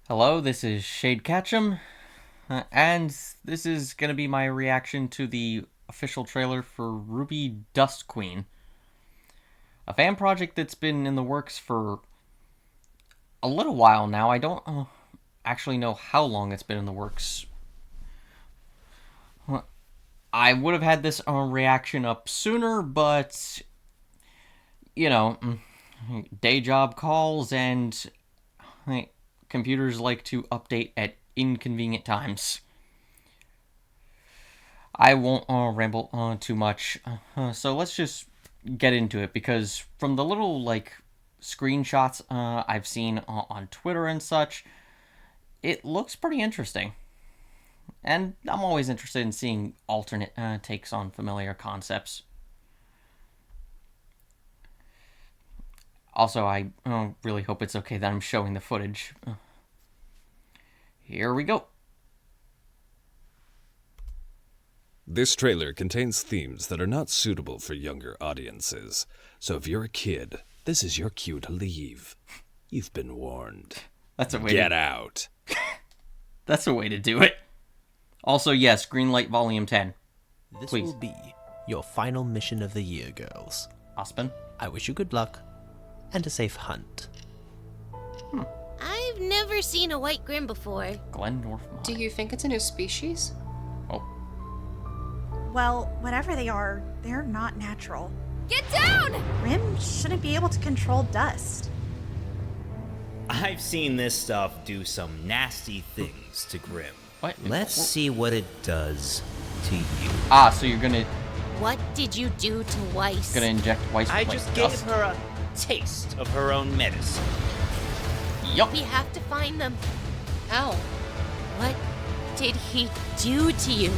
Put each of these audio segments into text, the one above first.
Hello, this is Shade Ketchum, and this is going to be my reaction to the official trailer for RWBY Dust Queen, a fan project that's been in the works for a little while now. I don't actually know how long it's been in the works. I would have had this reaction up sooner, but, you know, day job calls and computers like to update at inconvenient times. I won't ramble on too much, so let's just get into it, because from the little screenshots I've seen on Twitter and such, it looks pretty interesting. And I'm always interested in seeing alternate takes on familiar concepts. Also, I really hope it's okay that I'm showing the footage. Here we go. This trailer contains themes that are not suitable for younger audiences. So if you're a kid, this is your cue to leave. You've been warned. That's a way Get out. That's a way to do it. Also, yes, Greenlight Volume 10. This Please. will be your final mission of the year, girls. Aspen? I wish you good luck and a safe hunt. I've never seen a white grim before. Glen Northmont. Do you think it's a new species? Oh. Well, whatever they are, they're not natural. Get down! Rim shouldn't be able to control dust. I've seen this stuff do some nasty things to Grimm. What? Let's see what it does to you. Ah, so you're gonna What did you do to Weiss? inject Weiss I with just like, gave dust? her a taste of her own medicine. Yup. We have to find them. How? What did he do to you?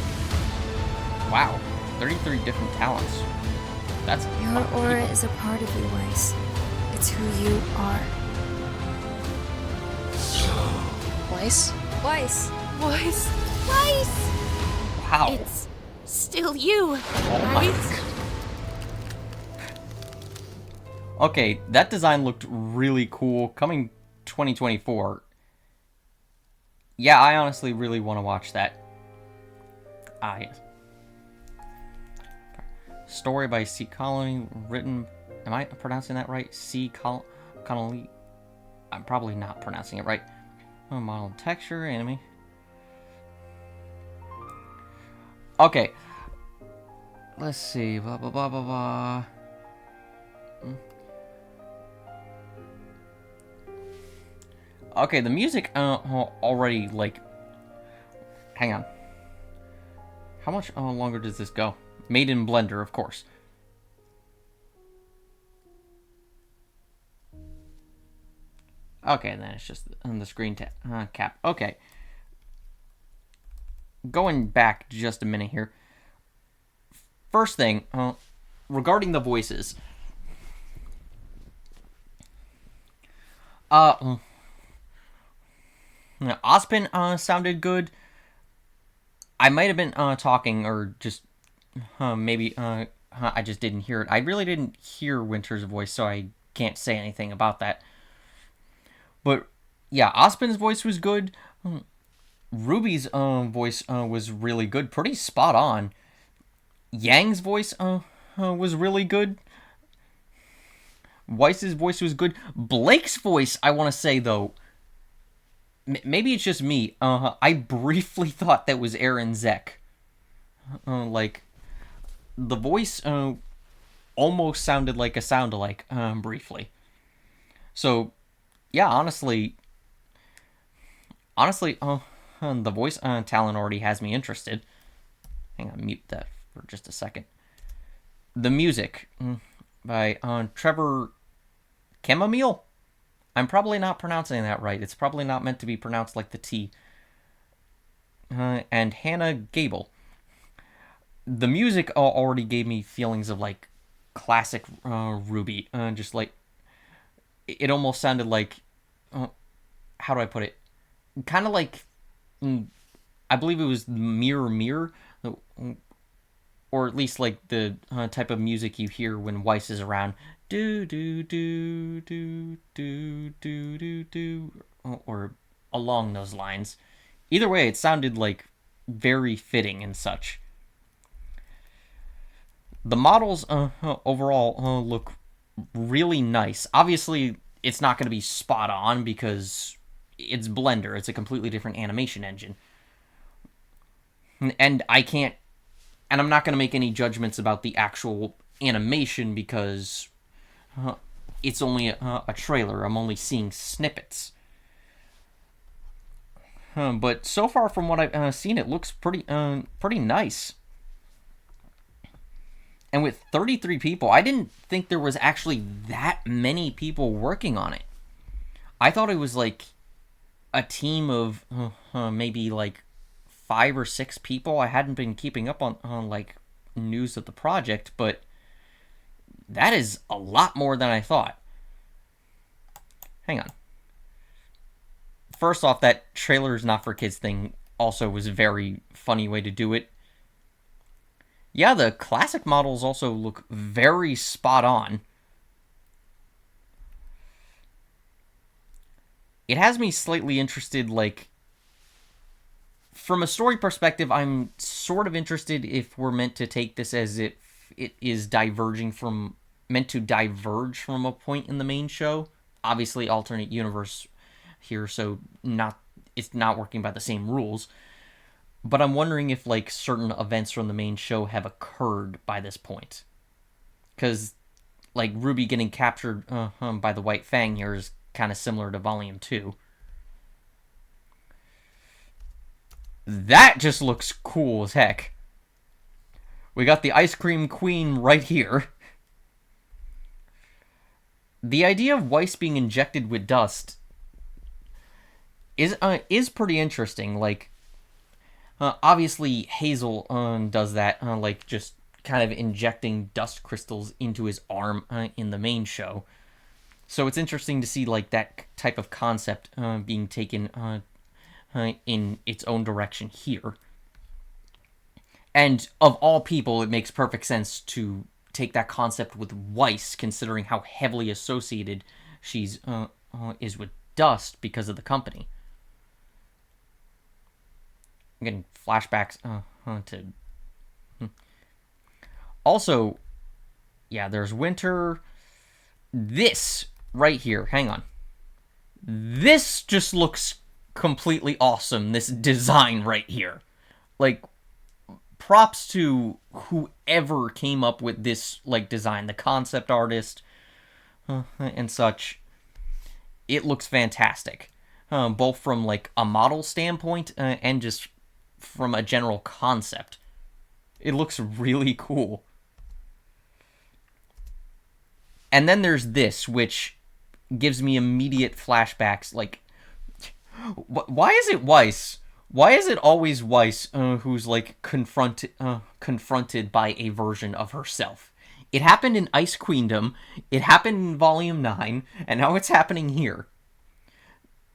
Wow. 33 different talents. That's a Your lot of aura people. is a part of you, Weiss. It's who you are. Weiss? Weiss! Weiss! Weiss! Wow. It's still you, Oh my right? Okay, that design looked really cool. Coming 2024. Yeah, I honestly really want to watch that. Ah, yes. Story by C. Connolly, written... Am I pronouncing that right? C. Connolly? I'm probably not pronouncing it right. Oh, model texture, anime. Okay. Let's see. Blah, blah, blah, blah, blah. Okay, the music already, like... Hang on. How much longer does this go? Made in Blender, of course. Okay, and then it's just on the screen cap. Okay. Going back just a minute here. First thing, regarding the voices. Ospen sounded good. I might have been talking, or just maybe I just didn't hear it. I really didn't hear Winter's voice, so I can't say anything about that. But yeah, Ospen's voice was good. Ruby's voice was really good, pretty spot on. Yang's voice was really good. Weiss's voice was good. Blake's voice, I want to say though, maybe it's just me. I briefly thought that was Aaron Zek. Like, the voice almost sounded like a sound-alike briefly. So, yeah, honestly, the voice talent already has me interested. Hang on, mute that for just a second. The music by Trevor Chamomile. I'm probably not pronouncing that right. It's probably not meant to be pronounced like the T. And Hannah Gable. The music already gave me feelings of like classic RWBY. Just like it almost sounded like, how do I put it? Kind of like, I believe it was Mirror Mirror, or at least like the type of music you hear when Weiss is around. Do do do do do do do do, or along those lines. Either way, it sounded like very fitting and such. The models overall look really nice. Obviously, it's not going to be spot on because it's Blender. It's a completely different animation engine. And I'm not going to make any judgments about the actual animation because it's only a trailer. I'm only seeing snippets. But so far from what I've seen, it looks pretty nice. And with 33 people, I didn't think there was actually that many people working on it. I thought it was like a team of maybe like 5 or 6 people. I hadn't been keeping up on like news of the project, but that is a lot more than I thought. Hang on. First off, that trailers not for kids thing also was a very funny way to do it. Yeah, the classic models also look very spot on. It has me slightly interested, like, from a story perspective, I'm sort of interested if we're meant to take this as if it is meant to diverge from a point in the main show. Obviously, alternate universe here, so it's not working by the same rules. But I'm wondering if, like, certain events from the main show have occurred by this point. Because, like, RWBY getting captured by the White Fang here is kind of similar to Volume 2. That just looks cool as heck. We got the Ice Cream Queen right here. The idea of Weiss being injected with dust is pretty interesting. Like, obviously Hazel does that, like just kind of injecting dust crystals into his arm in the main show. So it's interesting to see like that type of concept being taken in its own direction here. And of all people, it makes perfect sense to take that concept with Weiss, considering how heavily associated she's is with dust because of the company. I'm getting flashbacks to... Also, yeah, there's winter. This right here, hang on. This just looks completely awesome, this design right here. Like, props to whoever came up with this, like, design, the concept artist and such. It looks fantastic. Both from, like, a model standpoint and just from a general concept. It looks really cool. And then there's this, which gives me immediate flashbacks. Like, why is it Weiss? Why is it always Weiss who's, like, confronted by a version of herself? It happened in Ice Queendom, it happened in Volume 9, and now it's happening here.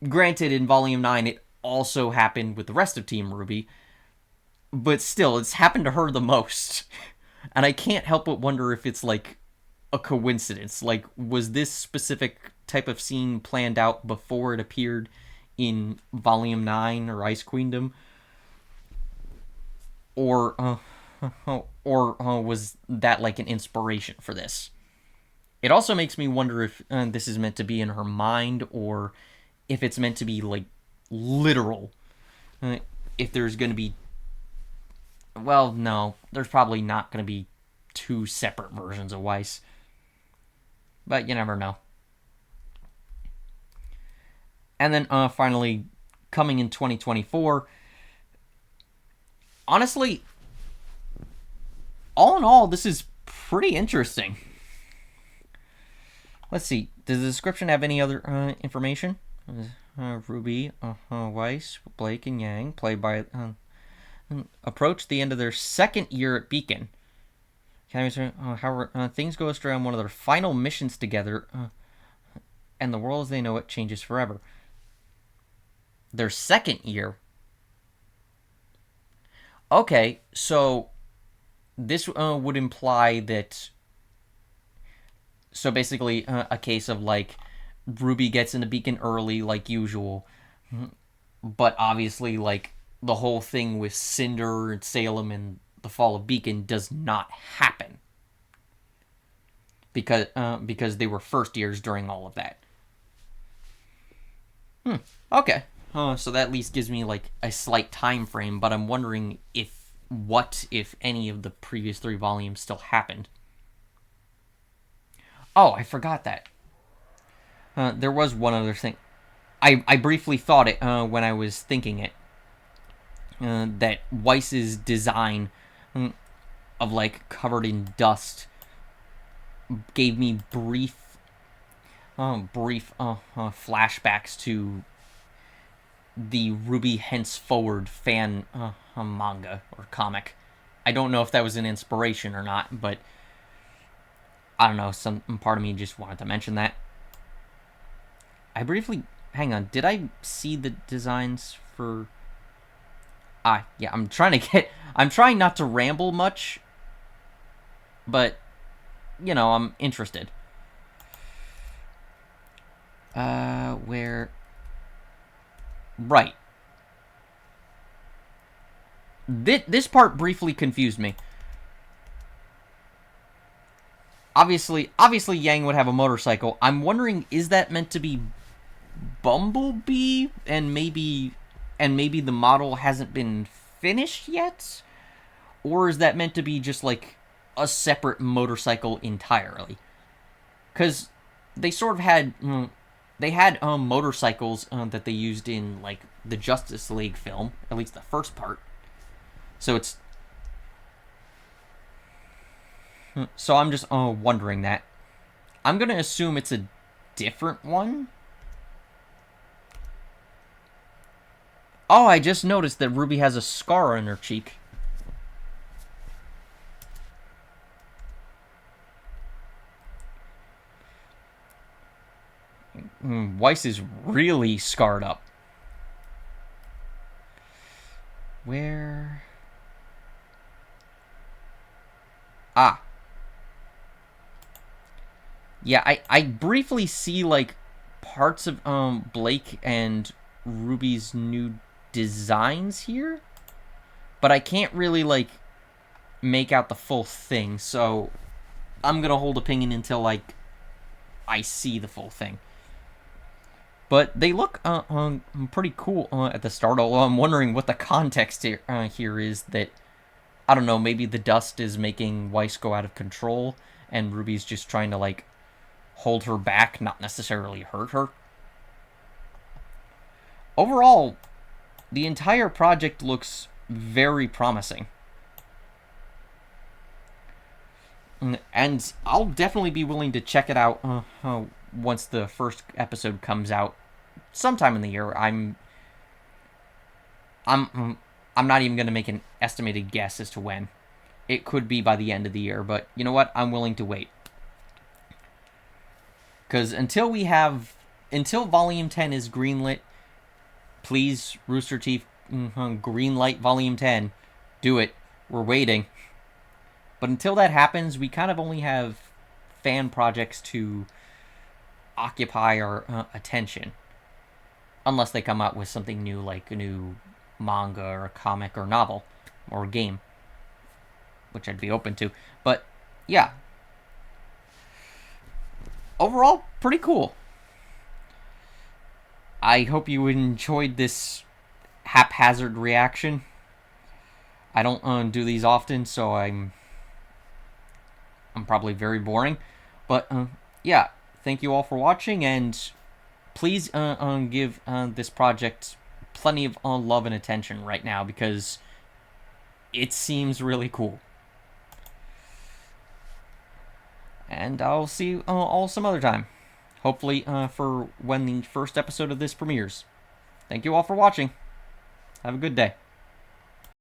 Granted, in Volume 9, it also happened with the rest of Team RWBY, but still, it's happened to her the most. And I can't help but wonder if it's, like, a coincidence. Like, was this specific type of scene planned out before it appeared in Volume 9 or Ice Queendom? Or was that, like, an inspiration for this? It also makes me wonder if this is meant to be in her mind, or if it's meant to be, like, literal. If there's going to be... Well, no. There's probably not going to be 2 separate versions of Weiss. But you never know. And then, finally, coming in 2024... Honestly, all in all, this is pretty interesting. Let's see. Does the description have any other information? RWBY, Weiss, Blake, and Yang, played by... approach the end of their second year at Beacon. However, things go astray on one of their final missions together, and the world as they know it changes forever. Their second year? Okay, so this would imply that... So basically, a case of, like, RWBY gets into Beacon early, like usual, but obviously, like, the whole thing with Cinder and Salem and the fall of Beacon does not happen because they were first years during all of that. Okay. So that at least gives me like a slight time frame, but I'm wondering if any of the previous 3 volumes still happened. Oh, I forgot that. There was one other thing. I briefly thought it when I was thinking it. That Weiss's design of like covered in dust gave me brief flashbacks to the RWBY Henceforward fan manga or comic. I don't know if that was an inspiration or not, but I don't know. Some part of me just wanted to mention that. I briefly hang on. Did I see the designs for? Yeah. I'm trying not to ramble much, but I'm interested. Where? Right. This part briefly confused me. Obviously, Yang would have a motorcycle. I'm wondering, is that meant to be Bumblebee, and maybe the model hasn't been finished yet, or is that meant to be just like a separate motorcycle entirely? Because they sort of had motorcycles that they used in like the Justice League film, at least the first part. So I'm just wondering that. I'm gonna assume it's a different one. Oh, I just noticed that Ruby has a scar on her cheek. Weiss is really scarred up. Where? Yeah, I briefly see like parts of Blake and Ruby's new designs here, but I can't really like make out the full thing, so I'm gonna hold opinion until like I see the full thing. But they look pretty cool at the start, although I'm wondering what the context here is. That, I don't know, maybe the dust is making Weiss go out of control, and Ruby's just trying to, like, hold her back, not necessarily hurt her. Overall, the entire project looks very promising. And I'll definitely be willing to check it out once the first episode comes out sometime in the year. I'm not even going to make an estimated guess as to when. It could be by the end of the year, but you know what? I'm willing to wait. Because until Volume 10 is greenlit, please, Rooster Teeth, greenlight Volume 10. Do it. We're waiting. But until that happens, we kind of only have fan projects to occupy our attention. Unless they come out with something new, like a new manga or a comic or novel or a game, which I'd be open to. But yeah, overall, pretty cool. I hope you enjoyed this haphazard reaction. I don't do these often, so I'm probably very boring. But yeah, thank you all for watching, and please give this project plenty of love and attention right now, because it seems really cool. And I'll see you all some other time. Hopefully for when the first episode of this premieres. Thank you all for watching. Have a good day.